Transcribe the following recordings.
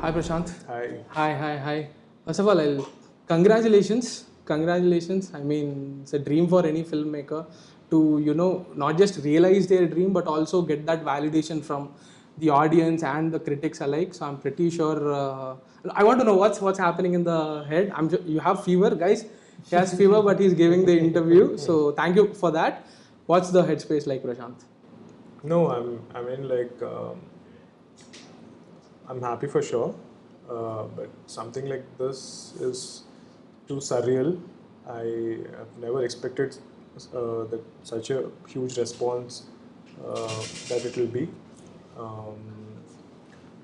Hi Prashanth. Hi. Hi. First of all, congratulations. I mean, it's a dream for any filmmaker to not just realize their dream but also get that validation from the audience and the critics alike. So I'm pretty sure. I want to know what's happening in the head. You have fever, guys. He has fever, but he's giving the interview. So thank you for that. What's the headspace like, Prashanth? No, I mean, I'm happy for sure, but something like this is too surreal. I have never expected that such a huge response that it will be. Um,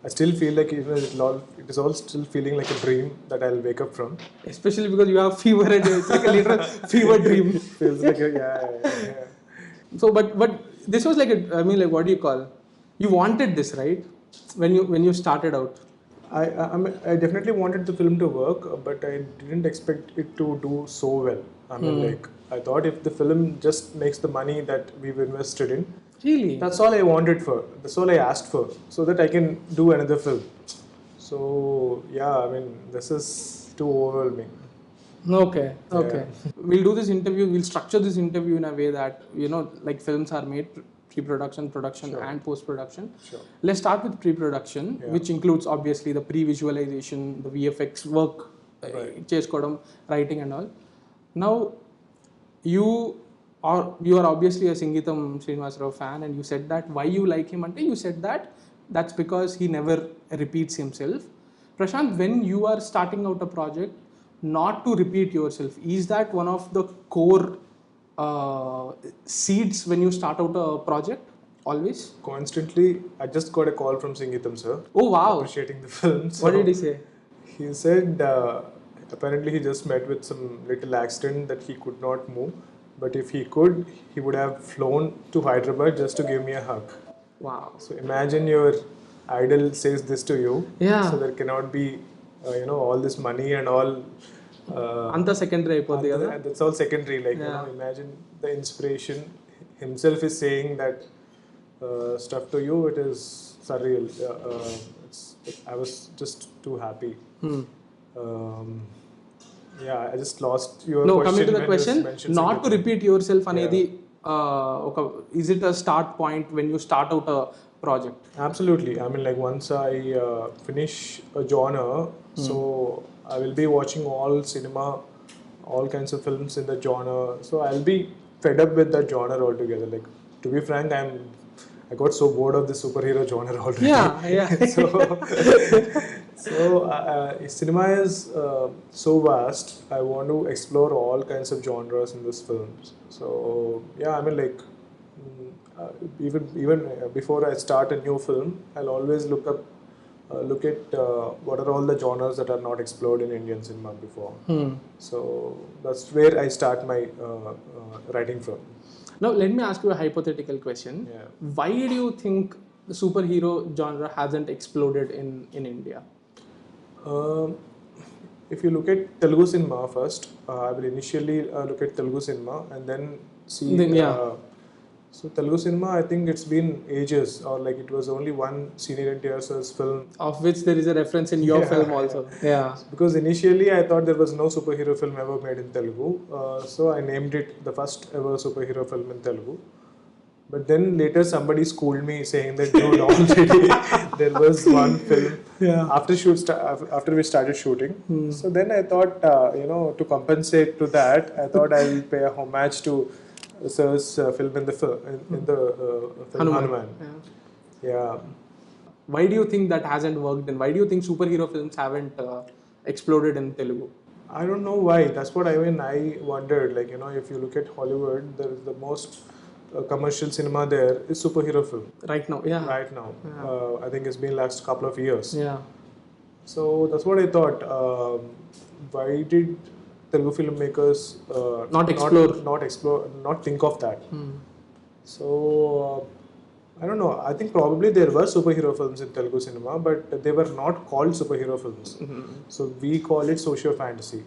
I still feel like it is all still feeling like a dream that I'll wake up from. Especially because you have fever and it's like a literal fever dream. Feels like yeah. So, but this was like I mean, like, what do you call? You wanted this, right? When you started out. I definitely wanted the film to work, but I didn't expect it to do so well. I mean, I thought if the film just makes the money that we've invested in, Really? that's all I wanted for. That's all I asked for, so that I can do another film. So yeah, I mean, this is too overwhelming. Okay. We'll do this interview. We'll structure this interview in a way that like films are made pre-production, production, Sure. and post-production. Sure. Let's start with pre-production, which includes obviously the pre-visualization, the VFX work, chase codum, writing, and all. Now, you are obviously a Sangeetham Srinivasarao fan, and you said that why you like him, and you said that that's because he never repeats himself. Prashanth, when you are starting out a project, not to repeat yourself, is that one of the core seeds when you start out a project? Always? Constantly, I just got a call from Sangeetham sir. Oh wow! Appreciating the film. So what did he say? He said apparently he just met with some little accident that he could not move, but if he could, he would have flown to Hyderabad just to give me a hug. Wow. So imagine your idol says this to you. Yeah. So there cannot be, all this money and all. Anta secondary అయిపోద్ది కదా. That's all secondary. Imagine the inspiration himself is saying that stuff to you. It is surreal. I was just too happy. I just lost your question. Coming to the question, not to repeat yourself అనేది is it a start point when you start out a project? Absolutely. I mean, once I finish a genre, so I will be watching all cinema, all kinds of films in the genre. So I'll be fed up with that genre altogether. To be frank, I got so bored of the superhero genre already. Yeah. So cinema is so vast. I want to explore all kinds of genres in these films. So yeah, I mean, even before I start a new film, I'll always look at what are all the genres that are not explored in Indian cinema before. So that's where I start my writing from. Now let me ask you a hypothetical question. Yeah. Why do you think the superhero genre hasn't exploded in India? If you look at Telugu cinema first, I will initially look at Telugu cinema and then see. So Telugu cinema, I think it's been ages, or it was only one senior NTR sir's film, of which there is a reference in your film also. Yeah. Because initially I thought there was no superhero film ever made in Telugu, so I named it the first ever superhero film in Telugu. But then later somebody schooled me saying that dude, already there was one film after we started shooting. So then I thought, to compensate to that, I thought I'll pay a homage to sir's film in the film HanuMan. Yeah. Why do you think that hasn't worked, and why do you think superhero films haven't exploded in Telugu? I don't know why. That's what I wondered. If you look at Hollywood, there is the most commercial cinema there is superhero film. Right now. I think it's been last couple of years. Yeah. So that's what I thought. Why did Telugu filmmakers not think of that? So I don't know. I think probably there were superhero films in Telugu cinema, but they were not called superhero films. So we call it socio fantasy.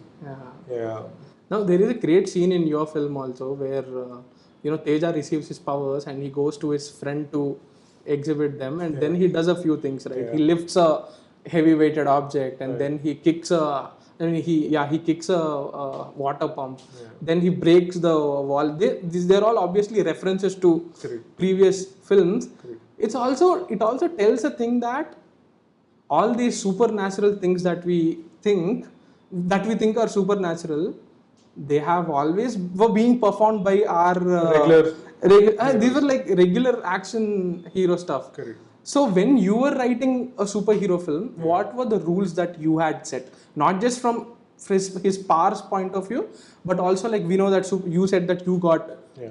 Yeah. Now there is a great scene in your film also where Teja receives his powers and he goes to his friend to exhibit them, and then he does a few things, right? He lifts a heavy weighted object, and then he kicks a. I mean, he kicks a water pump. Then he breaks the wall. They're all obviously references to previous films. It also tells a thing that all these supernatural things that we think are supernatural, they have always were being performed by our these were like regular action hero stuff. Correct. So when you were writing a superhero film, what were the rules that you had set? Not just from his powers point of view, but also like we know that you said that you got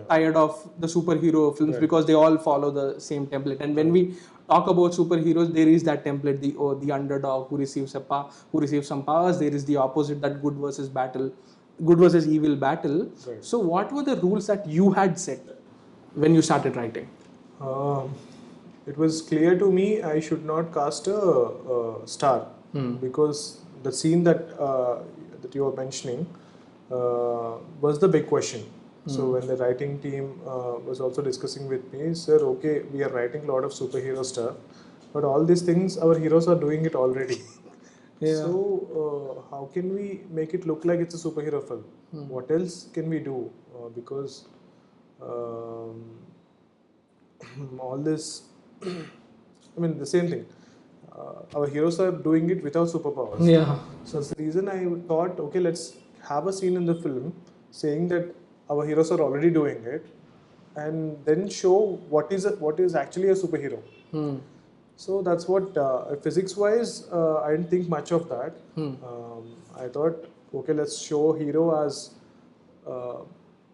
tired of the superhero films because they all follow the same template. And when we talk about superheroes, there is that template: the underdog who receives some powers. There is the opposite, that good versus evil battle. Right. So what were the rules that you had set when you started writing? It was clear to me I should not cast a star because the scene that you were mentioning was the big question. So when the writing team was also discussing with me, sir, okay, we are writing a lot of superhero stuff, but all these things our heroes are doing it already. So how can we make it look like it's a superhero film? What else can we do? Because all this, I mean, the same thing. Our heroes are doing it without superpowers. Yeah. So that's the reason I thought, okay, let's have a scene in the film saying that our heroes are already doing it, and then show what is actually a superhero. So that's what physics-wise, I didn't think much of that. I thought, okay, let's show hero as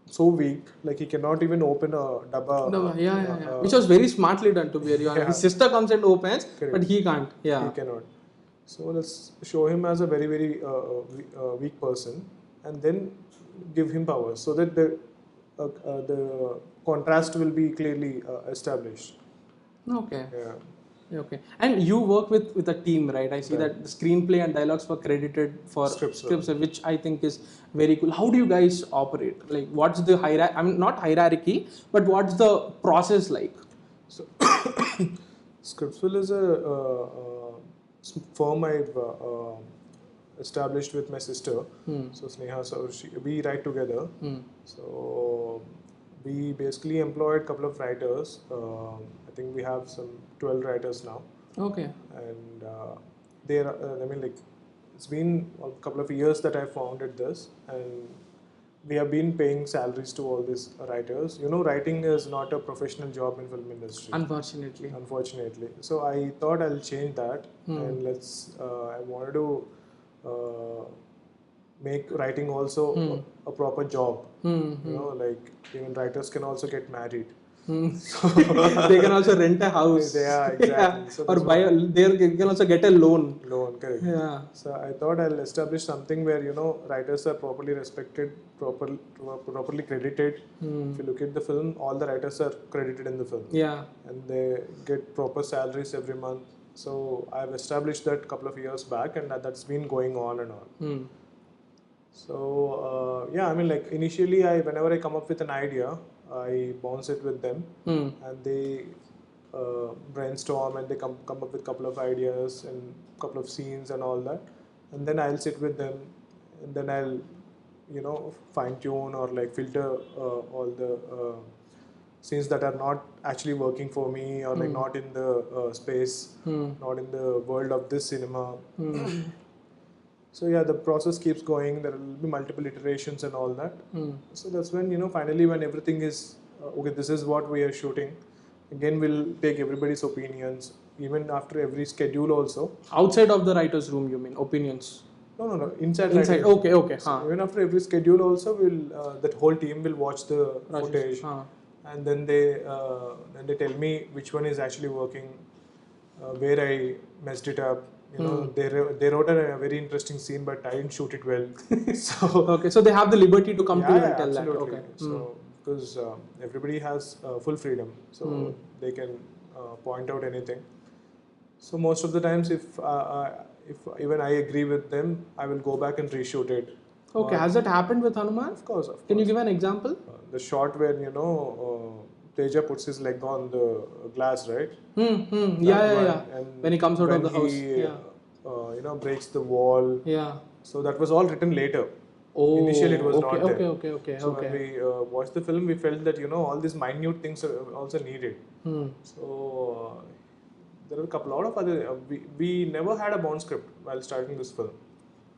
so weak, like he cannot even open a dabba. Which was very smartly done, to be very honest. His sister comes and opens, but he can't. Yeah, he cannot. So let's show him as a very, very weak person, and then give him powers so that the contrast will be clearly established. Okay. Yeah. Okay. And you work with a team, right? I see that the screenplay and dialogues were credited for scripts, which I think is very cool. How do you guys operate? Like, what's the hierarchy? I mean, not hierarchy, but what's the process like? So, Scriptsville is a firm I've established with my sister. So Sneha, so we write together. So we basically employed a couple of writers. I think we have some 12 writers now. Okay. And it's been a couple of years that I founded this, and we have been paying salaries to all these writers. You know, writing is not a professional job in film industry. Unfortunately. So I thought I'll change that, and I wanted to make writing also a proper job. You know, like even writers can also get married. So they can also rent a house. Yeah, exactly. Yeah. So or they can also get a loan. Correct. Yeah. So I thought I'll establish something where, you know, writers are properly respected, properly credited. If you look at the film, all the writers are credited in the film. Yeah. And they get proper salaries every month. So I've established that a couple of years back, and that's been going on and on. So I mean, like initially, whenever I come up with an idea, I bounce it with them, and they brainstorm, and they come up with a couple of ideas and couple of scenes and all that, and then I'll sit with them, and then I'll, you know, fine tune or like filter all the scenes that are not actually working for me, or like not in the space, not in the world of this cinema. So yeah, the process keeps going. There will be multiple iterations and all that. So that's when, you know, finally when everything is okay, this is what we are shooting. Again, we'll take everybody's opinions, even after every schedule also. Outside of the writer's room, you mean? Opinions? No. Inside. Okay. So even after every schedule also, we'll that whole team will watch the footage, and then they tell me which one is actually working, where I messed it up. You know, they wrote a very interesting scene, but I didn't shoot it well. So they have the liberty to come to you and tell absolutely. that. Okay. So because everybody has full freedom, so they can point out anything. So most of the times, if even I agree with them, I will go back and reshoot it. Okay, has that happened with HanuMan? Of course. Can you give an example? The shot where, you know, Teja puts his leg on the glass, right? Yeah. And when he comes out of the house. breaks the wall. Yeah. So that was all written later. Oh, Initially, it was okay, not there. Okay. So when we watched the film, we felt that all these minute things are also needed. So there are a lot of other. We never had a bound script while starting this film.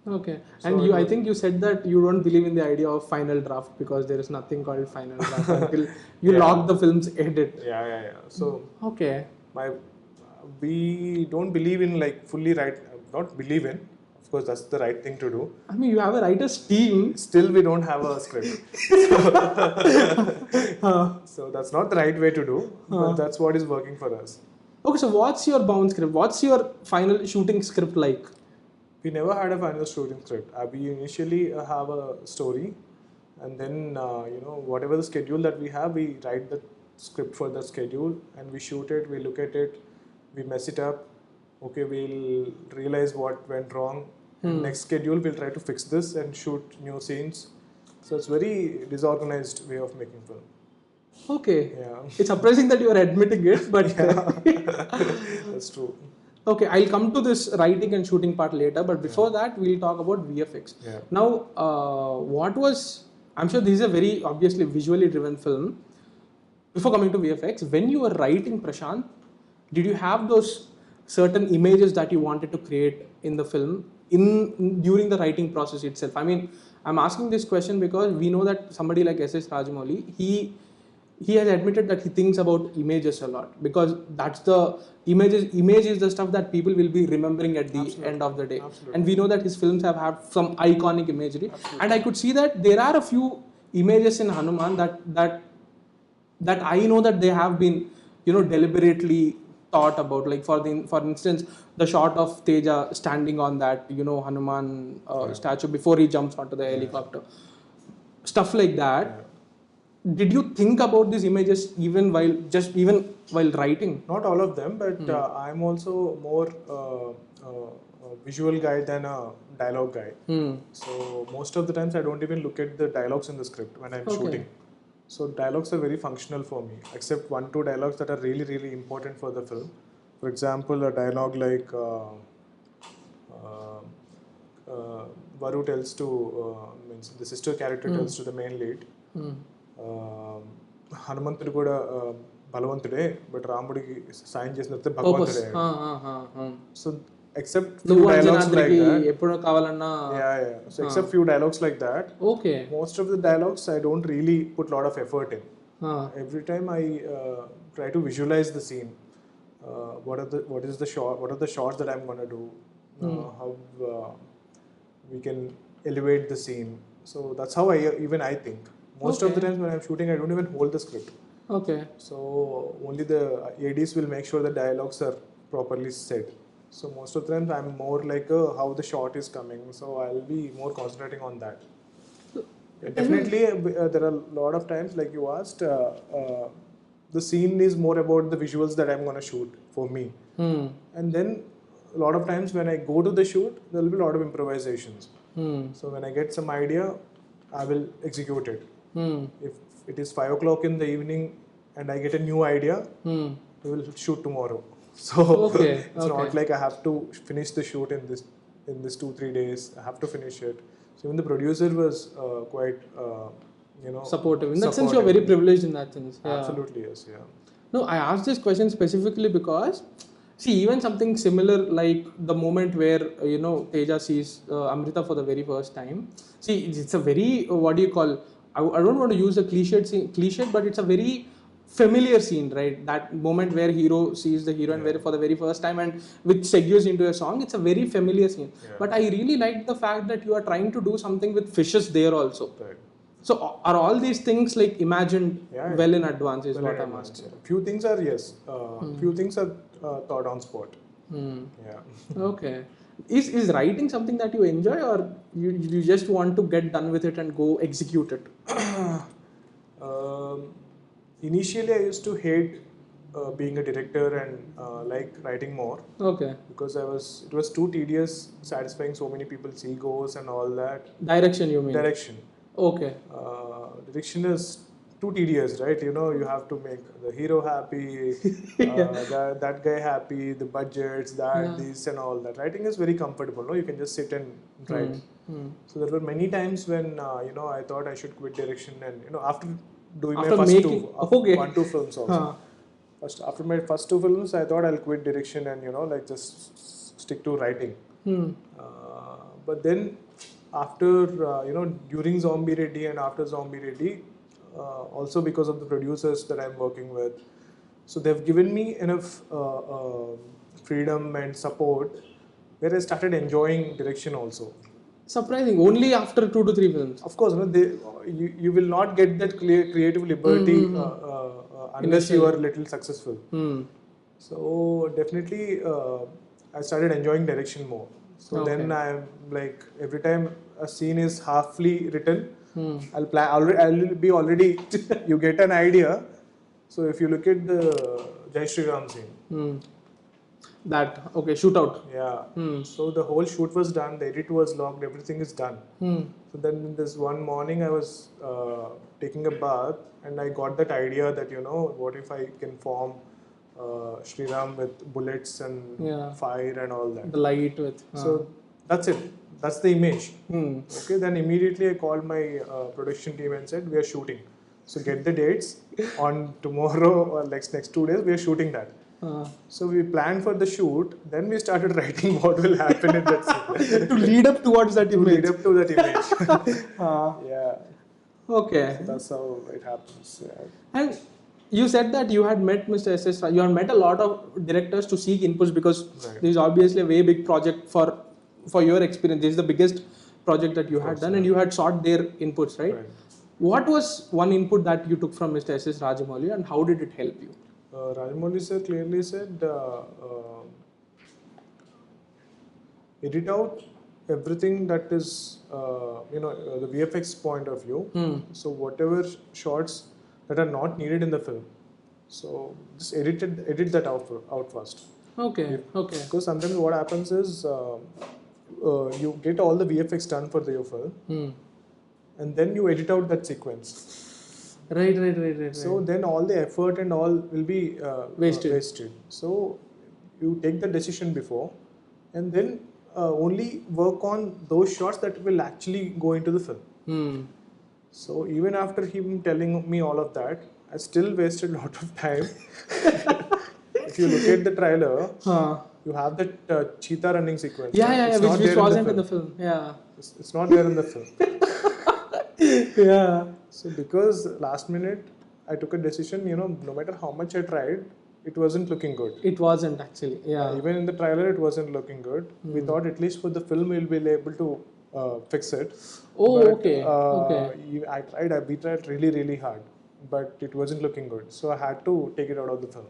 Okay. And I think you said that you don't believe in the idea of final draft because there is nothing called final draft until you lock the film's edit. Yeah. So okay. We don't believe in fully write. Not believe in. Of course, that's the right thing to do. I mean, you have a writer's team. Still, we don't have a script. So that's not the right way to do. But that's what is working for us. Okay, so what's your bound script? What's your final shooting script like? We never had a final shooting script. We initially have a story, and then whatever the schedule that we have, we write the script for the schedule, and we shoot it. We look at it, we mess it up. Okay, we'll realize what went wrong. Next schedule, we'll try to fix this and shoot new scenes. So it's very disorganized way of making film. Okay. Yeah. It's surprising that you are admitting it, but That's true. Okay, I'll come to this writing and shooting part later, but before that, we'll talk about VFX. Yeah. Now, I'm sure this is a very obviously visually driven film. Before coming to VFX, when you were writing Prashanth, did you have those certain images that you wanted to create in the film during the writing process itself? I mean, I'm asking this question because we know that somebody like S.S. Rajamouli, he has admitted that he thinks about images a lot because that's the image is the stuff that people will be remembering at the end of the day. Absolutely. And we know that his films have had some iconic imagery. Absolutely. And I could see that there are a few images in HanuMan that I know that they have been deliberately thought about. Like for instance, the shot of Teja standing on that HanuMan statue before he jumps onto the helicopter, stuff like that. Yeah. Did you think about these images even while writing? Not all of them, but I'm also more visual guy than a dialogue guy. So most of the times I don't even look at the dialogues in the script when I'm shooting. So dialogues are very functional for me, except 1-2 dialogues that are really, really important for the film. For example, a dialogue like Varu tells to, means the sister character tells to the main lead, హనుమంతుడు కూడా బలవంతుడే but రాముడికి సాయం చేసినట్టు భగవంతుడే. So except few dialogues like that, ఎప్పుడు కావాలన్నా so except few dialogues like that, okay, most of the dialogues I don't really put lot of effort in. Every time I try to visualize the scene, what are the shots that I'm going to do, how we can elevate the scene. So that's how I think. Most of the times when I'm shooting, I don't even hold the script. Okay. So only the ADs will make sure the dialogues are properly said. So most of the times I'm more like how the shot is coming. So I'll be more concentrating on that. Definitely, there are a lot of times, like you asked, the scene is more about the visuals that I'm going to shoot for me. And then a lot of times when I go to the shoot, there will be a lot of improvisations. So when I get some idea, I will execute it. If it is 5 o'clock in the evening and I get a new idea, we will shoot tomorrow. So it's not like I have to finish the shoot in this 2-3 days. I have to finish it. So even the producer was quite supportive. In that sense, you are very privileged in that sense. Yeah. Absolutely, yes. Yeah. No, I asked this question specifically because even something similar like the moment where Teja sees Amrita for the very first time. It's a very what do you call? I don't want to use a cliched, but it's a very familiar scene, right? That moment where hero sees the heroine for the very first time and which segues into a song. It's a very familiar scene. Yeah. But I really liked the fact that you are trying to do something with fishes there also. Right. So are all these things like imagined well in advance is what I'm asking. Few things are few things are thought on spot. Yeah. Okay. Is writing something that you enjoy or you just want to get done with it and go execute it? Initially, I used to hate being a director and like writing more. Okay. Because it was too tedious, satisfying so many people's egos and all that. Direction, you mean? Direction. Okay. Direction is too tedious, right? You know, you have to make the hero happy, that guy happy, the budgets, this and all that. Writing is very comfortable, no? You can just sit and write. So there were many times when, you know, I thought I should quit direction, and, you know, after doing my first two films also. After my first two films, I thought I'll quit direction and, you know, like just stick to writing. But then after, you know, during Zombie Ready and after Zombie Ready, also because of the producers that I'm working with, so they've given me enough freedom and support where I started enjoying direction also. Surprising. Only after 2 to 3 films. Of course, you know, you will not get that creative liberty unless you are a little successful. So definitely, I started enjoying direction more. So then I'm like, every time a scene is halfly written, I'll be already. You get an idea. So if you look at the Jai Sreeram scene. Shootout. Yeah. So the whole shoot was done, the edit was logged, everything is done. So then this one morning I was taking a bath and I got that idea that, you know, what if I can form Sriram with bullets and fire and all that. The light with. So that's it. That's the image. Okay. Then immediately I called my production team and said, we are shooting. So get the dates on tomorrow or next 2 days. We are shooting that. So we planned for the shoot. Then we started writing what will happen in that scene. To lead up towards that image. Lead up to that image. Yeah. Okay. So that's how it happens. Yeah. And you said that you had met Mr. S.S. You had met a lot of directors to seek inputs because this is obviously a very big project for your experience. This is the biggest project that you had done, and you had sought their inputs, right? What was one input that you took from Mr. S.S. Rajamouli, and how did it help you? Rajamouli sir clearly said, edit out everything that is, you know, the VFX point of view. So whatever shots that are not needed in the film, so just edit that out first. Okay. Because sometimes what happens is you get all the VFX done for your film, and then you edit out that sequence. Right. So then all the effort and all will be wasted. So you take the decision before, and then only work on those shots that will actually go into the film. So even after him telling me all of that, I still wasted a lot of time. If you look at the trailer, you have that cheetah running sequence. Yeah, which wasn't in the film. Yeah. It's not there in the film. Yeah. So because last minute I took a decision, you know, no matter how much I tried, it wasn't looking good. It wasn't actually, yeah. Even in the trailer, it wasn't looking good. We thought at least for the film we'll be able to fix it. Oh, but, okay. We tried really, really hard, but it wasn't looking good. So I had to take it out of the film.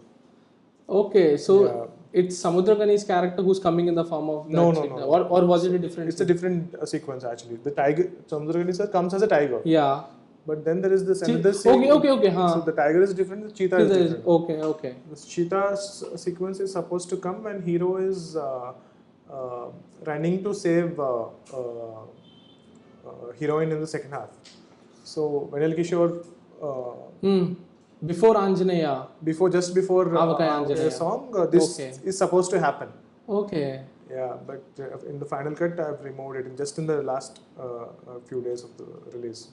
Okay, so it's Samudragani's character who's coming in the form of no. Or was it a different? It's a different sequence actually. The tiger, Samudragani sir comes as a tiger. Yeah. But then there is this another scene. Okay. So the tiger is different, the cheetah is different. Okay. The cheetah sequence is supposed to come when hero is running to save heroine in the second half. So Venel Kishore. Before Anjaneya. Just before Anjaneya song, this is supposed to happen. Okay. Yeah, but in the final cut, I've removed it just in the last few days of the release.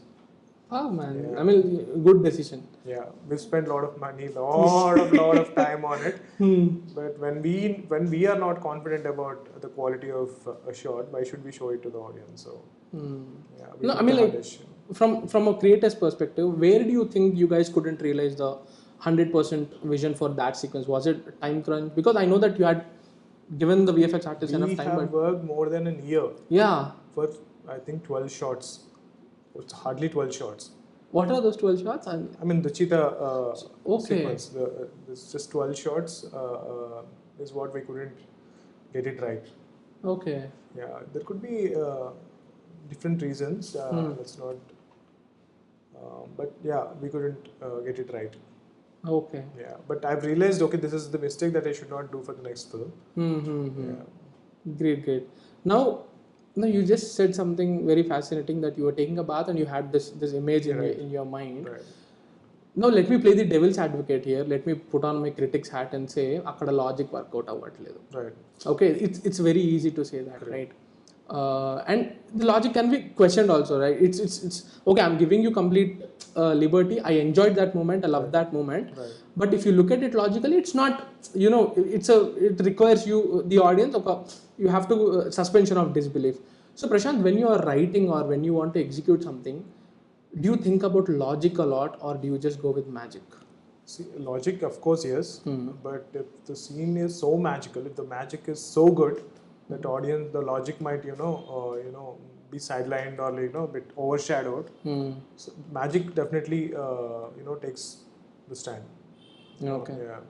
Oh man, yeah. I mean, good decision. Yeah, we've spent a lot of money, lot of time on it. But when we are not confident about the quality of a shot, why should we show it to the audience? So yeah, no, I mean like from a creator's perspective, where do you think you guys couldn't realize the 100% vision for that sequence? Was it time crunch? Because I know that you had given the VFX artist enough time. We have worked more than a year. Yeah. For I think 12 shots. It's hardly 12 shots. What are those 12 shots? I mean the cheetah sequence. It's just 12 shots is what we couldn't get it right. Okay. Yeah, there could be different reasons. Let's not. But yeah, we couldn't get it right. Okay. Yeah, but I've realized, this is the mistake that I should not do for the next film. Yeah. Great. Now, you just said something very fascinating, that you were taking a bath and you had this image in your mind. Right. Now let me play the devil's advocate here. Let me put on my critic's hat and say, akkada logic workout avvatledu. Right. Okay, it's very easy to say that, right? And the logic can be questioned also, right? It's okay. I'm giving you complete liberty. I enjoyed that moment. I love that moment. Right. But if you look at it logically, it's not. It requires you, the audience. Okay, you have to suspension of disbelief. So Prashanth, when you are writing or when you want to execute something, do you think about logic a lot, or do you just go with magic? See, logic, of course, yes. But if the scene is so magical, if the magic is so good, that audience, the logic might, be sidelined or a bit overshadowed. So magic definitely, takes the stand. Okay. Yeah.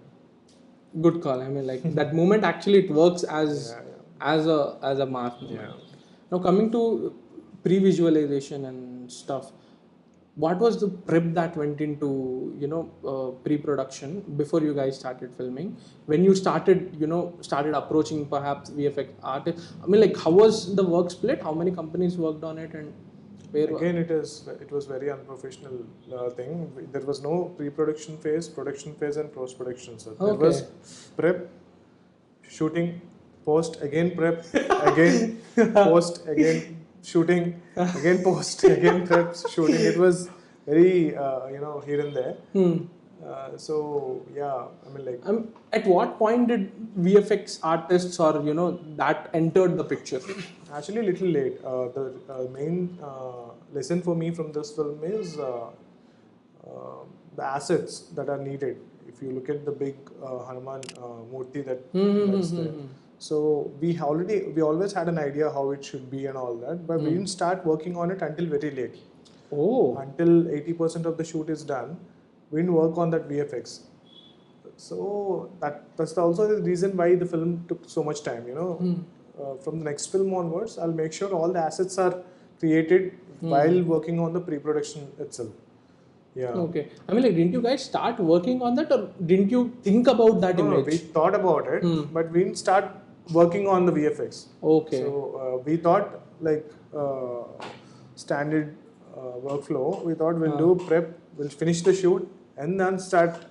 Good call. I mean, like that moment actually it works as a mass moment. Yeah. Now coming to pre-visualization and stuff, what was the prep that went into pre-production before you guys started filming? When you started approaching perhaps VFX artists, I mean, like how was the work split? How many companies worked on it, and where? Again, it was very unprofessional thing. There was no pre-production phase, production phase, and post-production. So there was prep, shooting, post, again prep, again post, again shooting, again post, again prep, shooting. It was very here and there. So yeah, I mean, like at what point did VFX artists or that entered the picture? Actually a little late. The main lesson for me from this film is the assets that are needed. If you look at the big HanuMan Murti that's there. So we always had an idea how it should be and all that, but we didn't start working on it until very late. Until 80% of the shoot is done, we didn't work on that VFX. So that's also the reason why the film took so much time. From the next film onwards, I'll make sure all the assets are created while working on the pre-production itself. Yeah. Okay. I mean, like, didn't you guys start working on that, or didn't you think about that image? No, we thought about it, but we didn't start working on the VFX. Okay. So we thought like standard workflow. We thought we'll do prep, we'll finish the shoot, and then start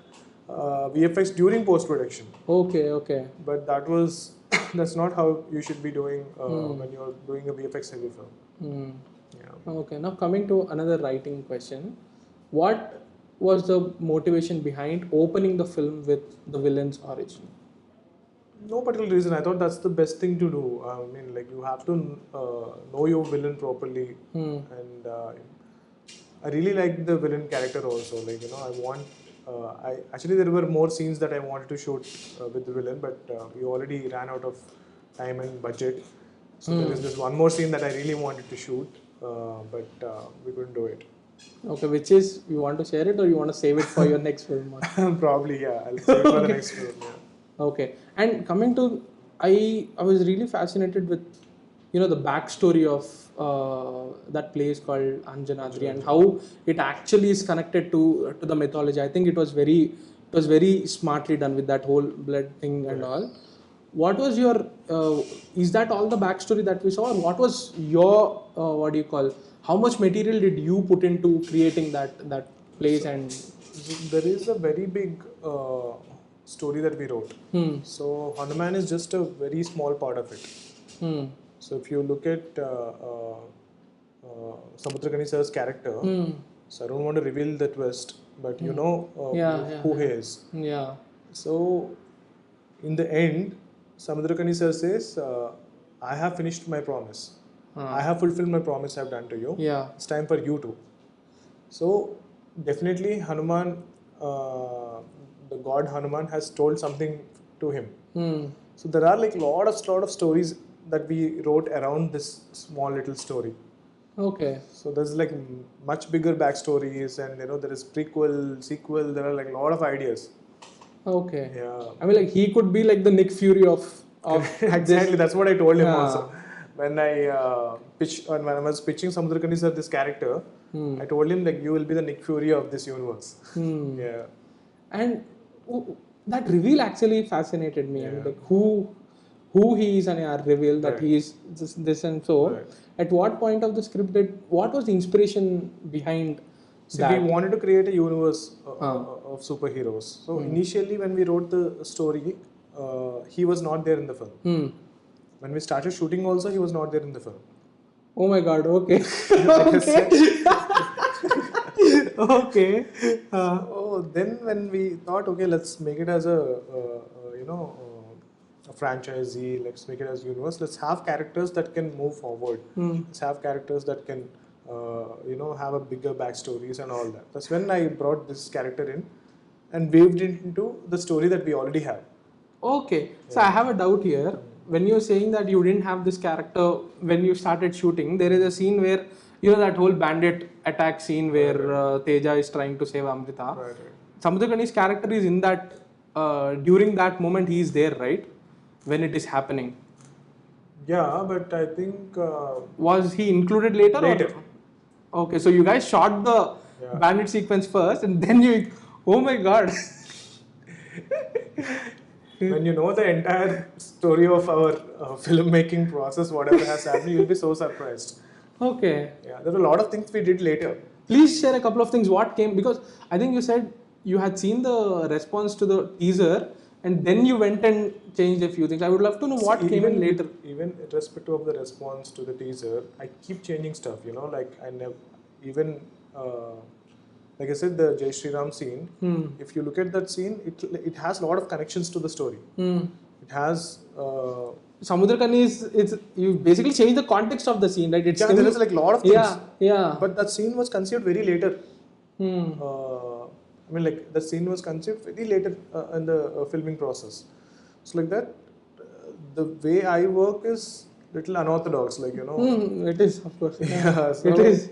VFX during post-production. Okay. But that's not how you should be doing when you're doing a VFX heavy film. Yeah. Okay. Now coming to another writing question, what was the motivation behind opening the film with the villain's origin? No particular reason. I thought that's the best thing to do. I mean, like, you have to know your villain properly, and I really like the villain character also. Like, actually there were more scenes that I wanted to shoot with the villain, but we already ran out of time and budget. So there is this one more scene that I really wanted to shoot, but we couldn't do it. Okay, which is, you want to share it or you want to save it for your next film? Probably, yeah. I'll save it for the next film. Yeah. Okay, and coming to, I was really fascinated with the backstory of that place called Anjanadri and how it actually is connected to the mythology. I think it was very smartly done with that whole blood thing and all. What was your is that all the backstory that we saw, or what was your how much material did you put into creating that place? And there is a very big story that we wrote. So HanuMan is just a very small part of it. So if you look at Samutrakani sir's character, so I don't want to reveal the twist, but who he is. Yeah. So in the end, Samutrakani sir says, I have finished my promise. I have fulfilled my promise I've done to you. Yeah. It's time for you too. So definitely HanuMan, the god HanuMan has told something to him. So there are like lot of stories that we wrote around this small little story. Okay. So there's like much bigger backstories, and there is prequel, sequel. There are like a lot of ideas. Okay. Yeah. I mean, like, he could be like the Nick Fury of exactly. That's what I told him also. When I when I was pitching Samutrakani sir this character, I told him, like, you will be the Nick Fury of this universe. Yeah. And that reveal actually fascinated me. I mean, like, who he is, and I reveal that he is this and so. At what point of the script what was the inspiration behind See, we wanted to create a universe of superheroes. So initially, when we wrote the story, he was not there in the film. When we started shooting, also he was not there in the film. Oh my God! Okay. Okay. So then, when we thought, okay, let's make it as a franchisee. Let's make it as universe. Let's have characters that can move forward. Let's have characters that can have a bigger backstories and all that. That's when I brought this character in and weaved it into the story that we already have. Okay. So I have a doubt here. When you're saying that you didn't have this character when you started shooting, there is a scene where, that whole bandit attack scene where Teja is trying to save Amrita. Right. Samudrakani's character is in that, during that moment he is there, right? When it is happening. Yeah, but I think... Was he included later? Later. Okay, so you guys shot the bandit sequence first and then you... Oh my God. When you know the entire story of our filmmaking process, whatever has happened, you'll be so surprised. Okay. Yeah, there were a lot of things we did later. Please share a couple of things. What came, because I think you said you had seen the response to the teaser and then you went and changed a few things. I would love to know what came in later. Even irrespective of the response to the teaser, I keep changing stuff, like I never, even, like I said, the Jai Sreeram scene, if you look at that scene, it has a lot of connections to the story. It has... Samudrakani is you basically change the context of the scene, right? There is like a lot of things. Yeah. But that scene was conceived very later. The scene was conceived very later in the filming process. So like that, the way I work is little unorthodox, It is, of course. Yeah, so it is.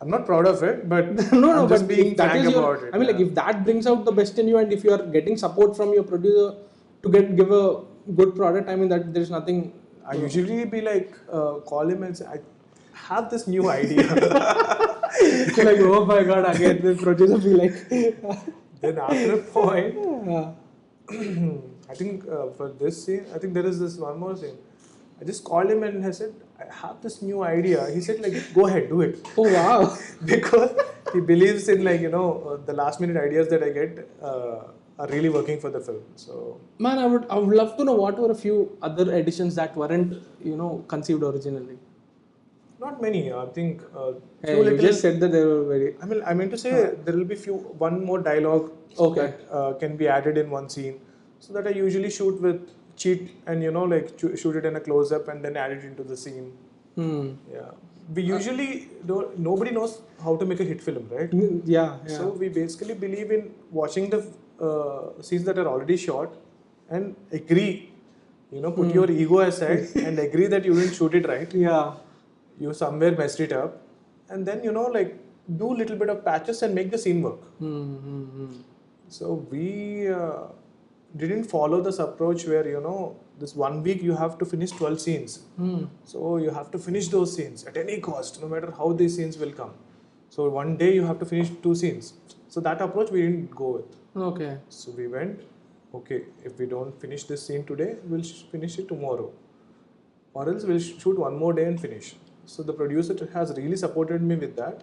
I'm not proud of it, but no, I'm just but being that frank is about it. If that brings out the best in you and if you are getting support from your producer to give a good product, that there's nothing. I usually be like, call him and say, I have this new idea. You're like, oh my God, again, the producer be like. Then after a point, I think for this scene, I think there is this one more scene. I just called him and I said, I have this new idea. He said, go ahead, do it. Oh, wow. Because he believes in, the last minute ideas that I get are really working for the film. So, man, I would love to know what were a few other editions that weren't, conceived originally. Not many. I think. You just said that they were very. I meant to say there will be one more dialogue that can be added in one scene. So that I usually shoot with cheat and shoot it in a close up and then add it into the scene. Yeah. We usually nobody knows how to make a hit film, right? Yeah. So we basically believe in watching the scenes that are already shot and agree, put your ego aside and agree that you didn't shoot it right. Yeah. You somewhere messed it up and then, do a little bit of patches and make the scene work. So we didn't follow this approach where, this 1 week you have to finish 12 scenes. So you have to finish those scenes at any cost, no matter how these scenes will come. So one day you have to finish 2 scenes. So that approach we didn't go with. Okay. So we went, okay, if we don't finish this scene today, we'll finish it tomorrow. Or else we'll shoot one more day and finish. So the producer has really supported me with that.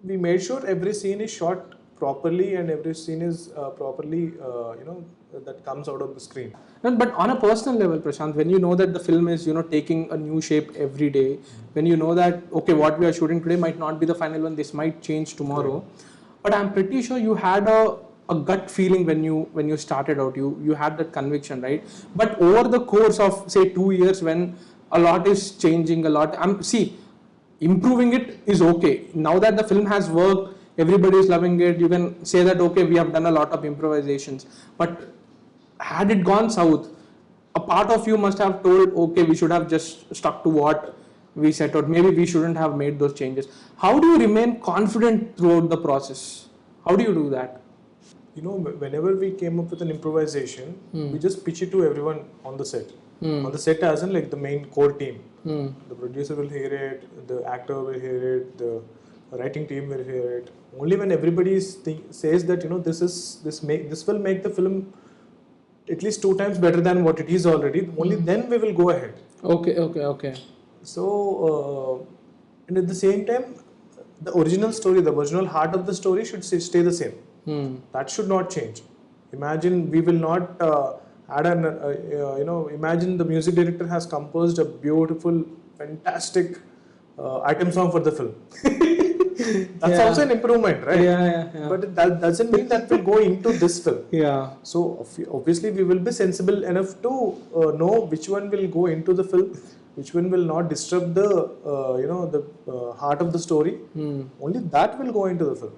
We made sure every scene is shot properly and every scene is properly, that comes out of the screen. But on a personal level, Prashanth, when you know that the film is, taking a new shape every day, when you know that, okay, what we are shooting today might not be the final one, this might change tomorrow. Right. But I'm pretty sure you had a gut feeling when you started out. You had that conviction, right? But over the course of, say, 2 years, when a lot is changing, improving it is okay. Now that the film has worked, everybody is loving it, you can say that, okay, we have done a lot of improvisations. But had it gone south, a part of you must have told, okay, we should have just stuck to what we set out. Maybe we shouldn't have made those changes. How do you remain confident throughout the process? How do you do that? Whenever we came up with an improvisation, we just pitch it to everyone on the set. On the set as in the main core team. The producer will hear it, the actor will hear it, the writing team will hear it. Only when everybody says that this will make the film at least 2 times better than what it is already, only then we will go ahead. Okay. So and at the same time, the original story, the original heart of the story should stay the same. That should not change. Imagine we will not add an, imagine the music director has composed a beautiful, fantastic item song for the film. That's also an improvement, right? Yeah. But that doesn't mean that will go into this film. Yeah. So obviously we will be sensible enough to know which one will go into the film, which one will not disturb the heart of the story. Only that will go into the film.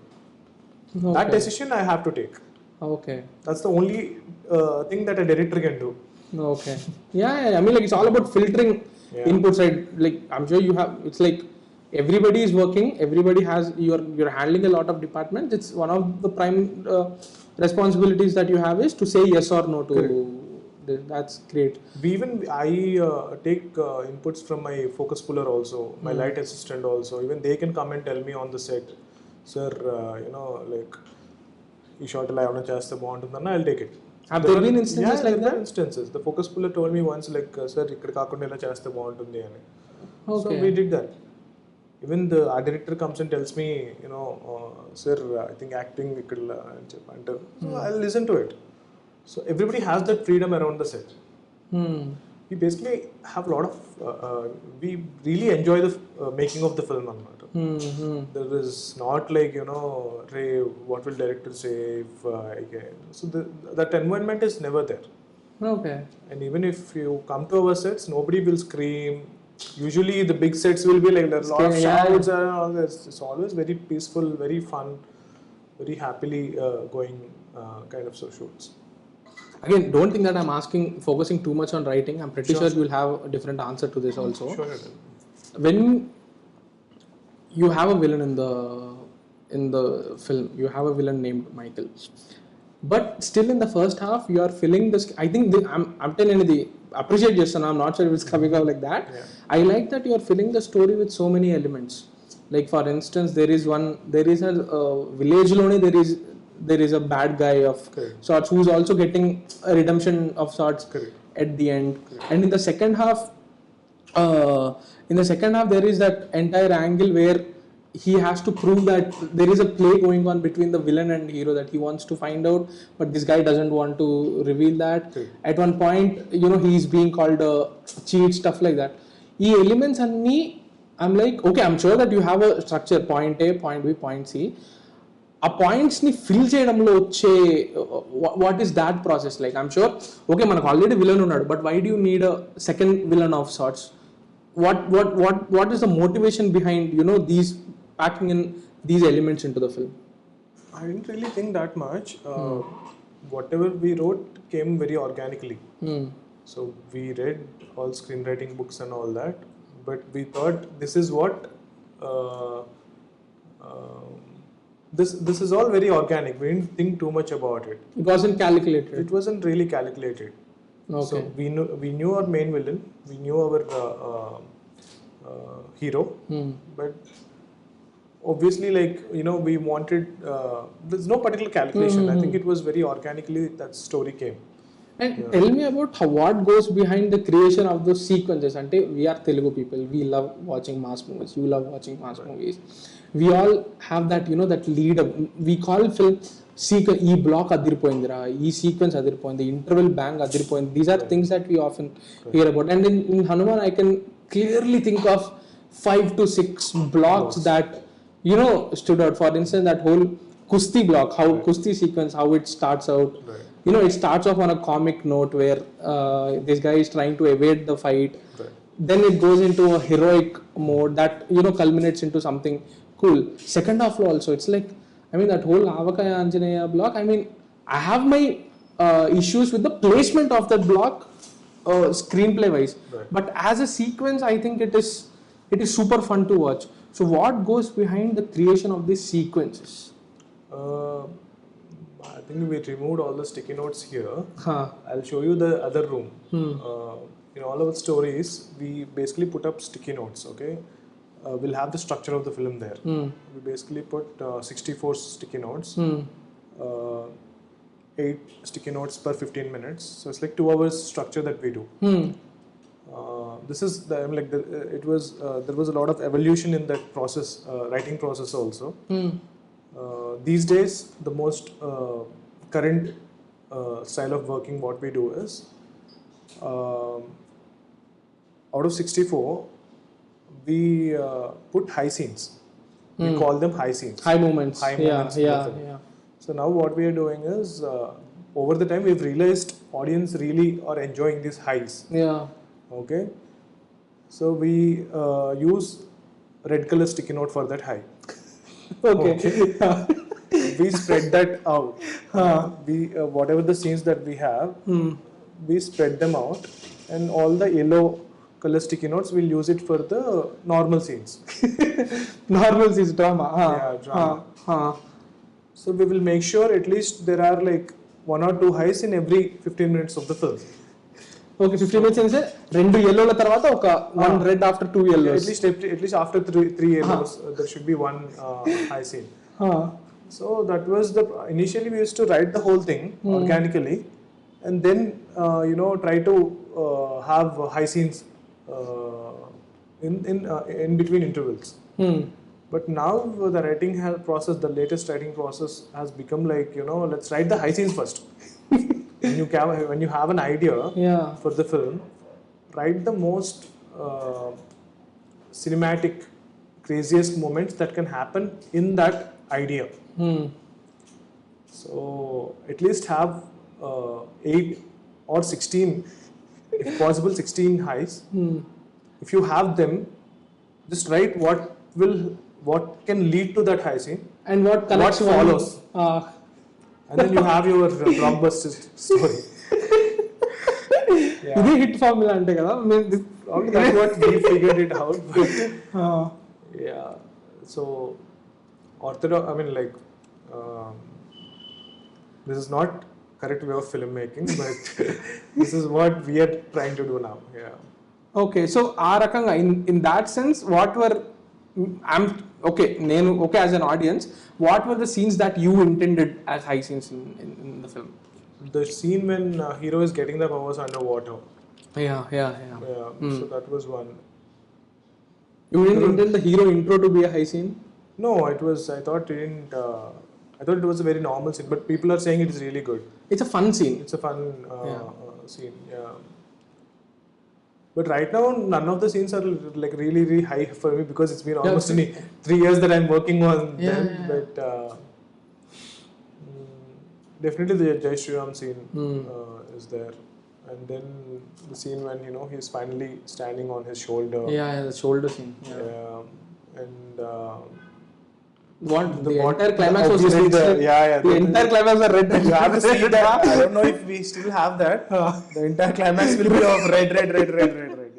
Okay. That decision I have to take. Okay. That's the only thing that a director can do. Okay. Yeah. I mean, like, it's all about filtering inputs, right? Like, I'm sure you have. It's like everybody is working. Everybody has. You're handling a lot of departments. It's one of the prime responsibilities that you have is to say yes or no to. That's great. I take inputs from my focus puller also, my light assistant also. Even they can come and tell me on the set, sir, like, ఈ shot ఇలా ఏమైనా చేస్తే బాగుంటుందన్న I'll take it. Have there been instances like that? Instances. The focus puller told me once, like, sir, ఇక్కడ కాకుండా ఇలా చేస్తే బాగుంటుంది అని. Okay. So we did that. Even the art director comes and tells me, sir, I think acting ikkada అని చెప్పి అంటారు. So I'll listen to it. So everybody has that freedom around the set. We basically have a lot of, we really enjoy the making of the film. There is not like, Ray, what will director say if I get. So that environment is never there. Okay. And even if you come to our sets, nobody will scream. Usually the big sets will be like, there's a lot of shouts and all this. It's always very peaceful, very fun, very happily going kind of shoots. Again, don't think that I'm focusing too much on writing. I'm pretty sure you'll have a different answer to this also. Sure. When you have a villain in the film, you have a villain named Michael, but still in the first half you are filling this. I think I'm telling you, appreciate Justin. I'm not sure if it's coming out like that. Yeah. I like that you are filling the story with so many elements. Like, for instance, there is a village lone, there is a bad guy of sorts who's also getting a redemption of sorts at the end. And in the second half, there is that entire angle where he has to prove that there is a play going on between the villain and hero that he wants to find out, but this guy doesn't want to reveal that. At one point, he is being called a cheat, stuff like that. These elements and me, I'm like, okay, I'm sure that you have a structure, point A, point B, point C. ఆ పాయింట్స్ని fill చేయడంలో వచ్చే what is that process like? I'm sure okay, మనకు already villain ఉన్నాడు, but why do you need a second villain of sorts? What is the motivation behind these packing in these elements into the film? I didn't really think that much. Whatever we wrote came very organically. So we read all screenwriting books and all that, but we thought this is what this is all very organic. We didn't think too much about it. It wasn't calculated. It wasn't really calculated. Okay. So we knew our main villain, we knew our hero, but obviously, like, we wanted, there's no particular calculation. I think it was very organically that story came. And tell me about what goes behind the creation of those sequences. Ante, we are Telugu people, we love watching mass movies, you love watching mass movies. We all have that, that lead up. We call film sequence, ee block adirpoindira, ee sequence adirpoindi, interval bang adirpoindi. These are things that we often hear about. And in HanuMan, I can clearly think of 5 to 6 blocks that stood out. For instance, that whole Kusti block, how Kusti sequence, how it starts out. It starts off on a comic note where this guy is trying to evade the fight. Then it goes into a heroic mode that culminates into something cool. Second half also, it's like, that whole Avakaya Anjaneya block. I have my issues with the placement of that block, screenplay wise. But as a sequence, I think it is super fun to watch. So what goes behind the creation of these sequences? I think we removed all the sticky notes here. I'll show you the other room. In all our stories, we basically put up sticky notes, okay? We'll have the structure of the film there. We basically put 64 sticky notes, 8 sticky notes per 15 minutes. So it's like 2 hours structure that we do. this is the, I mean, like it was there was a lot of evolution in that process, writing process also. These days, the most current style of working what we do is out of 64, we put high scenes. We call them high scenes. High moments. High moments in the film. Yeah. So now what we are doing is, over the time we've realized audience really are enjoying these highs. Yeah. Okay. So we use red color sticky note for that high. Okay. We spread that out. We whatever the scenes that we have, we spread them out, and all the yellow color sticky notes we'll use it for the normal scenes. Normal scenes, drama. Yeah, drama. So we will make sure at least there are like 1 or 2 highs in every 15 minutes of the film. Okay, 15 minutes and say, 2 yellow tarvata oka 1 red after 2 yellows. At least after three yellows, there should be 1 high scene. So that was initially we used to write the whole thing organically, and then try to have high scenes in between intervals. But now the writing process, the latest writing process has become like, let's write the high scenes first. When you have an idea for the film, write the most cinematic, craziest moments that can happen in that idea. So at least have 8 or 16, if possible 16 highs. If you have them, just write what can lead to that high scene and what follows. And then you have your blockbuster story. This is hit formula ante kada. Probably that's what we figured it out. But yeah. So orthodox. I mean, like this is not correct way of filmmaking, but this is what we are trying to do now. Yeah. Okay. So aa rakanga in that sense, what were as an audience, what were the scenes that you intended as high scenes in the film? The scene when hero is getting the powers underwater. Yeah. So that was one. You didn't intend the hero intro to be a high scene? No, it was. I thought it was a very normal scene, but people are saying it is really good. It's a fun scene. It's a fun scene. Yeah. But right now, none of the scenes are like really, really high for me because it's been almost 3 years that I'm working on them. But definitely the Jai Sreeram scene is there, and then the scene when he's finally standing on his shoulder. Yeah, the shoulder scene. And the entire climax was red. The entire climax was red. You have to see that. I don't know if we still have that. The entire climax will be of red.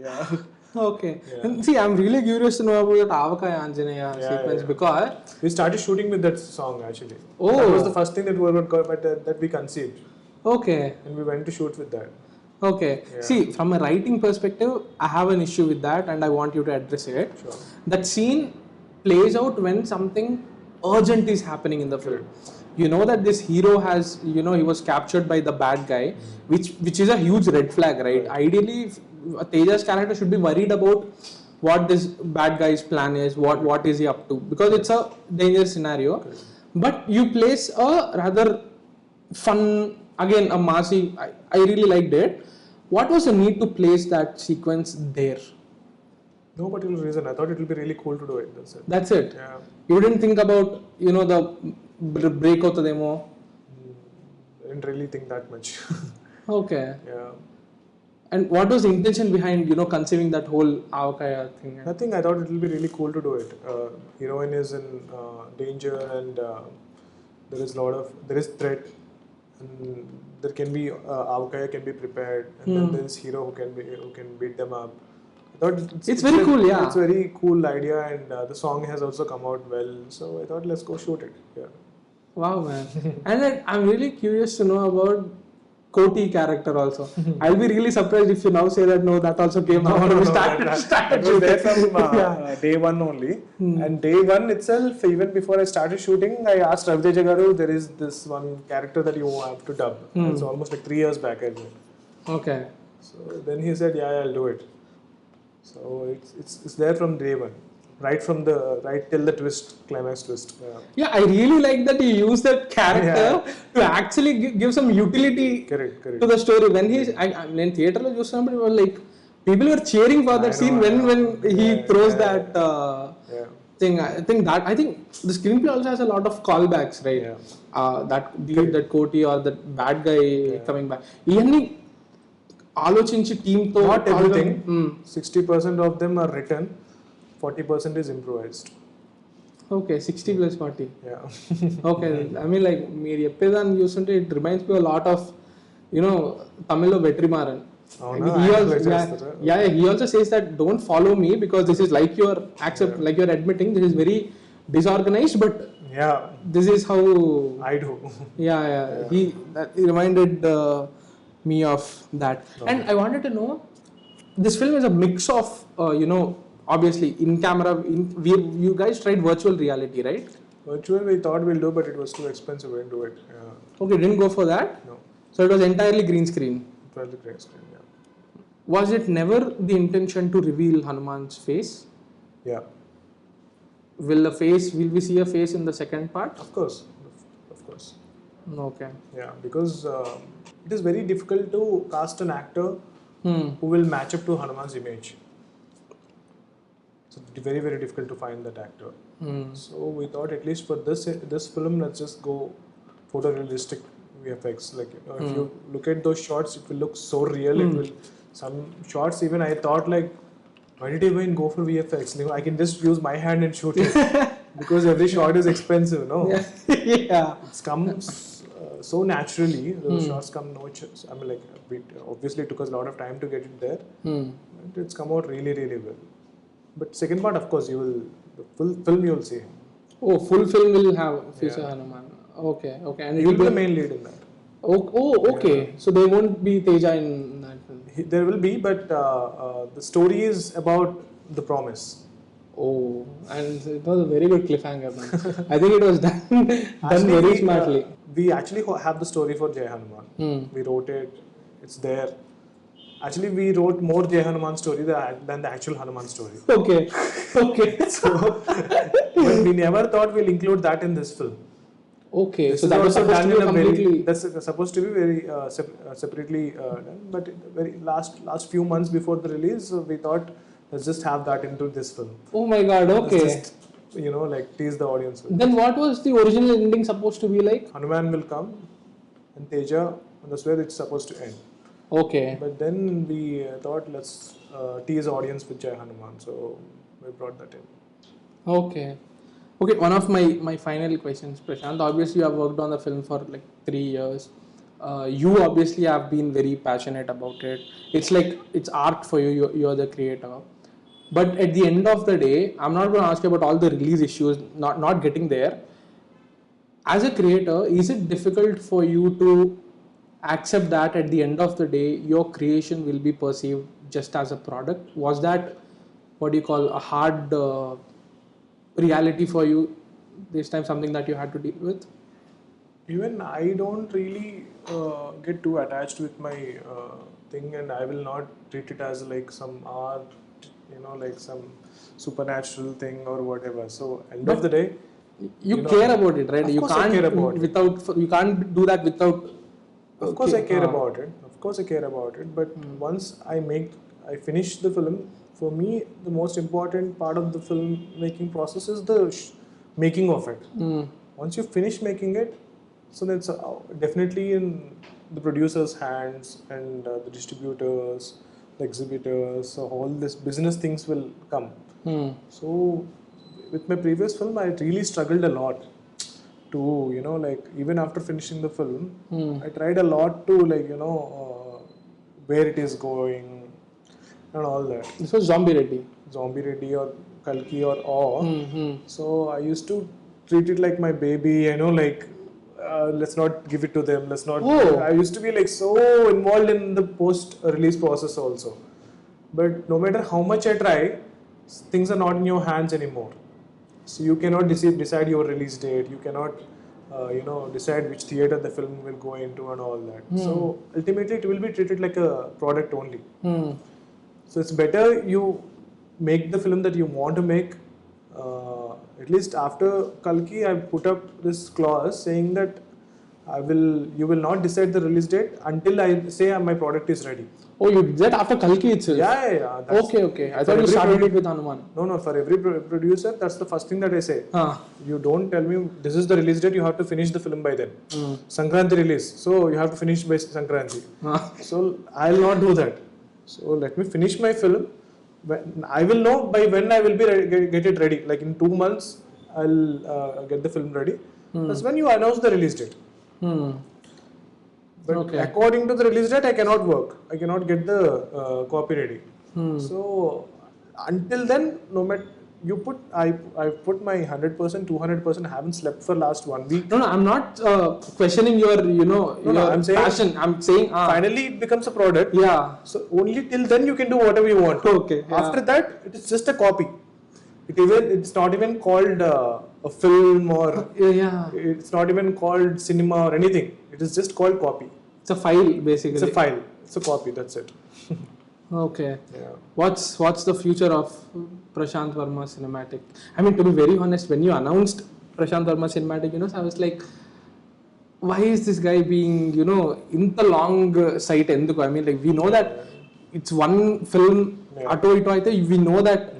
Yeah. Okay. Yeah. And see, I'm really curious to know about that Avakaya Anjaneya sequence because we started shooting with that song actually. Oh. That was the first thing that we conceived. Okay. And we went to shoot with that. Okay. Yeah. See, from a writing perspective, I have an issue with that and I want you to address it. Sure. That scene plays out when something urgent is happening in the film. You know that this hero has, he was captured by the bad guy, which is a huge red flag, right? Ideally, Teja's character should be worried about what this bad guy's plan is, what is he up to, because it's a dangerous scenario. Okay. But you place a rather fun, again a massy, I really liked it. What was the need to place that sequence there? No particular reason. I thought it would be really cool to do it. That's it. Yeah. You didn't think about, the break of the demo? I didn't really think that much. Okay. Yeah. And what was the intention behind, conceiving that whole Avakaya thing? Nothing. I thought it will be really cool to do it. Heroine is in danger and there is threat. And there can be Avakaya can be prepared, and then there is hero who can beat them up. I thought it's very cool, yeah. It's a very cool idea, and the song has also come out well. So I thought let's go shoot it. Yeah. Wow, man! And I'm really curious to know about Koti character also. I'll be really surprised if you now say that that also came out. It was there from day one only. And day one itself, even before I started shooting, I asked Ravi Varman, there is this one character that you have to dub. It's almost like 3 years back, I think. Okay. So then he said, yeah, I'll do it. So it's there from day one, right till the climax twist. Yeah, I really like that you use that character to actually give some utility Correct. to the story. When he's in theater, somebody was like, people were cheering for that scene when he throws that thing. I think the screenplay also has a lot of callbacks, right? That Koti or that bad guy coming back. Even ఆలోచించి team తో not everything. 60% of them are written, 40% is improvised. Okay, 60 plus 40. Yeah. Okay, I mean like మీరు చెప్పేదాన్ని చూస్తుంటే it reminds me a lot of తమిళ్లో Vetrimaaran. He also says that don't follow me because this is like you're admitting this is very disorganized, but this is how I do. He reminded me of that. And I wanted to know, this film is a mix of obviously in camera, you guys tried virtual reality, right? Virtual we thought we'll do, but it was too expensive. We didn't do it. Okay, didn't go for that? No. So it was entirely green screen. Entirely green screen. Yeah. Was it never the intention to reveal Hanuman's face? Yeah. Will we see a face in the second part? Of course. Okay. Yeah, because it is very difficult to cast an actor who will match up to Hanuman's image. So it's very, very difficult to find that actor. So we thought at least for this film, let's just go photorealistic VFX. Like if you look at those shots, it will look so real. It will. Some shots even I thought like, why did I even go for VFX? I can just use my hand and shoot it because every shot is expensive. No. It comes so naturally. Those shots come I mean like obviously it took us a lot of time to get it there. But it's come out really, really well. But second part, of course, the full film you will see him. Oh, full film will have future Hanuman. Okay. And he will be the main lead in that. Okay. So there won't be Teja in that film. There will be, but the story is about the promise. Oh, and it was a very good cliffhanger, man. I think it was done very smartly. We actually have the story for Jai Hanuman. We wrote it. It's there. Actually, we wrote more Jai Hanuman story than the actual Hanuman story. Okay. So, but we never thought we'll include that in this film. Okay, this so that was supposed to be completely. That's supposed to be very separately done. But very last few months before the release, we thought let's just have that into this film. Oh my God! Okay. Let's just, like tease the audience with. Then what was the original ending supposed to be like? Hanuman will come, and Teja, and that's where it's supposed to end. Okay. But then we thought let's tease audience with Jai Hanuman, so we brought that in. Okay, one of my final questions, Prashanth. Obviously, you have worked on the film for like 3 years. You obviously have been very passionate about it. It's like it's art for you. You're the creator. But at the end of the day, I'm not going to ask you about all the release issues. Not getting there. As a creator, is it difficult for you to accept that at the end of the day your creation will be perceived just as a product? Was that what do you call a hard reality for you this time, something that you had to deal with? Even I don't really get too attached with my thing, and I will not treat it as like some art, like some supernatural thing or whatever. So end of the day you care about it, right? You can't care about it. You can't do that without. Of course I care about it. But once I finish the film, for me the most important part of the film making process is the making of it. Once you finish making it, so that's definitely in the producer's hands and the distributors, the exhibitors. So all this business things will come. So with my previous film, I really struggled a lot to like even after finishing the film, I tried a lot to like where it is going and all that. This was Zombie Reddy or Kalki or Awe. So I used to treat it like my baby, like let's not give it to them, let's not. I used to be like so involved in the post-release process also. But no matter how much I try, things are not in your hands anymore. So you cannot decide your release date. You cannot, decide which theater the film will go into and all that. So ultimately, it will be treated like a product only. So it's better you make the film that you want to make. At least after Kalki, I put up this clause saying that you will not decide the release date until I say my product is ready. Oh, you did that after Kalki itself? Yeah. Okay. I thought you started it with HanuMan. No. For every producer, that's the first thing that I say. You don't tell me this is the release date. You have to finish the film by then. Sankranti release, so you have to finish by Sankranti. So I'll not do that. So let me finish my film. I will know by when I will be get it ready. Like in 2 months, I'll get the film ready. That's when you announce the release date. But according to the release date, I cannot work. I cannot get the copy ready. So until then, no matter I put my 100%, 200%. I haven't slept for last 1 week. No, I'm not questioning your I'm saying, passion. I'm saying finally it becomes a product. Yeah. So only till then you can do whatever you want. Okay. Yeah. After that, it is just a copy. It's not even called a film or it's not even called cinema or anything. It is just called copy. It's a file basically. It's a file. It's a copy. That's it. Okay. Yeah. What's the future of Prasanth Varma cinematic? I mean, to be very honest, when you announced Prasanth Varma cinematic, I was like, why is this guy being, in the long sight? I mean, like, we know that it's one film. We know that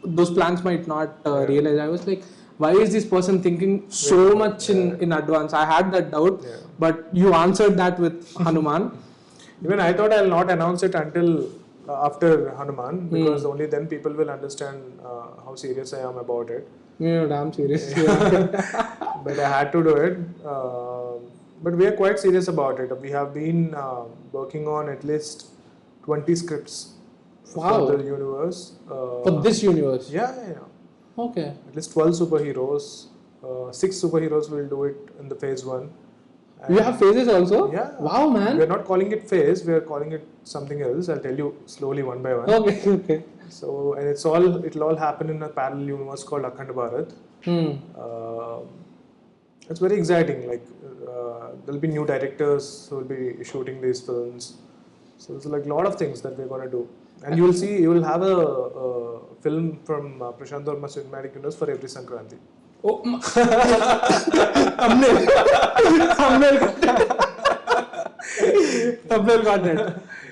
those plans might not realize. I was like, why is this person thinking so much in advance? I had that doubt, but you answered that with HanuMan. Even I thought I'll not announce it until after HanuMan, because only then people will understand how serious I am about it. Damn serious. But I had to do it. But we are quite serious about it. We have been working on at least 20 scripts for the universe. For this universe? Yeah. Okay. At least 12 superheroes. 6 superheroes will do it in the phase 1. You have phases also? Yeah. Wow, man. We are not calling it phase, we are calling it something else. I'll tell you slowly one by one. Okay. So, and it'll all happen in a parallel universe called Akhand Bharat. It's very exciting. Like, there'll be new directors who will be shooting these films. So, it's like a lot of things that we're going to do. And you will have a film from Prasanth Varma Cinematic Universe for every Sankranti. Oh, thumbnail content.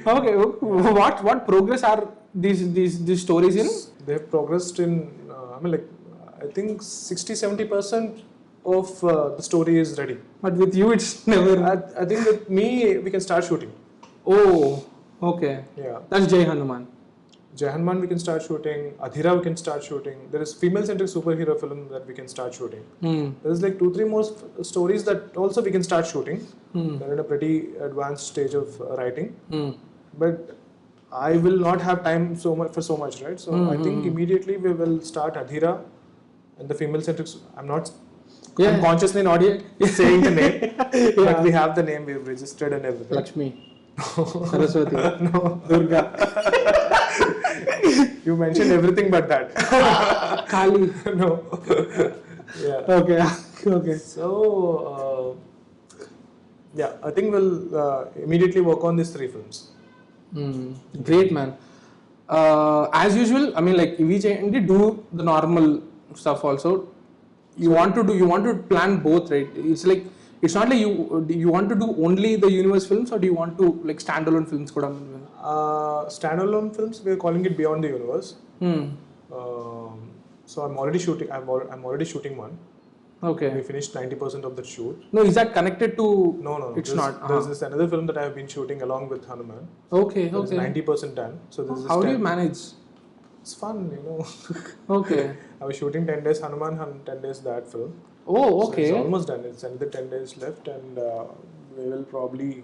Okay, what progress are these stories in? They have progressed in, I think 60-70% of the story is ready. But with you, it's never. I think with me, we can start shooting. Oh, okay. Yeah. That's Jai HanuMan. Jai HanuMan we can start shooting. Adhira we can start shooting. There is female-centric superhero film that we can start shooting. There is like 2-3 more stories that also we can start shooting. They're in a pretty advanced stage of writing. But I will not have time for so much, right? So I think immediately we will start Adhira and the female-centric. I'm consciously not saying the name, but we have the name. We've registered and everything. Lakshmi. Saraswati. No. Durga. You mentioned everything but that. Kali. No. Yeah. Okay. So, I think we'll immediately work on these 3 films. Great, man. As usual, I mean, like, we do the normal stuff also. You want to plan both, right? It's like, it's not like you want to do only the universe films, or do you want to like standalone films? Standalone films, we are calling it Beyond the Universe. So I'm already shooting. I'm already shooting one. Okay. We finished 90% of the shoot. No, is that connected to? No. It's not. There's this another film that I have been shooting along with HanuMan. Okay. It's 90% done. So this is how do you manage? It's fun, Okay. I was shooting 10 days HanuMan and 10 days that film. Oh, okay. So it's almost done. It's another 10 days left, and we will probably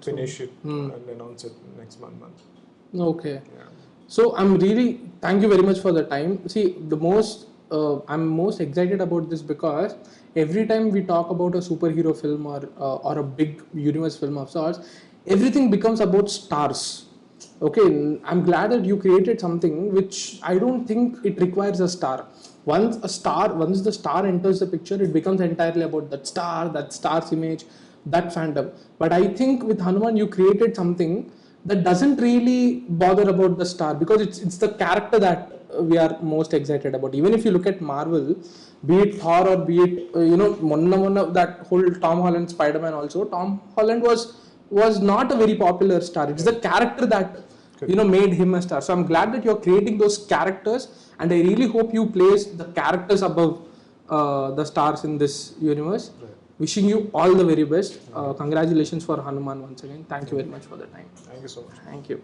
finish it and announce it next month. Okay. Yeah. So thank you very much for the time. See, I'm most excited about this because every time we talk about a superhero film or a big universe film of sorts, everything becomes about stars. Okay, I'm glad that you created something which I don't think it requires a star. Once the star enters the picture, it becomes entirely about that star's image, that fandom. But I think with HanuMan, you created something that doesn't really bother about the star, because it's the character that we are most excited about. Even if you look at Marvel, be it Thor or be it that whole Tom Holland Spider-Man also, Tom Holland was not a very popular star. It's the character that made him a star. So I'm glad that you're creating those characters, and I really hope you place the characters above the stars in this universe. Right. Wishing you all the very best. Congratulations for HanuMan once again. Thank you very much for the time. Thank you so much. Thank you.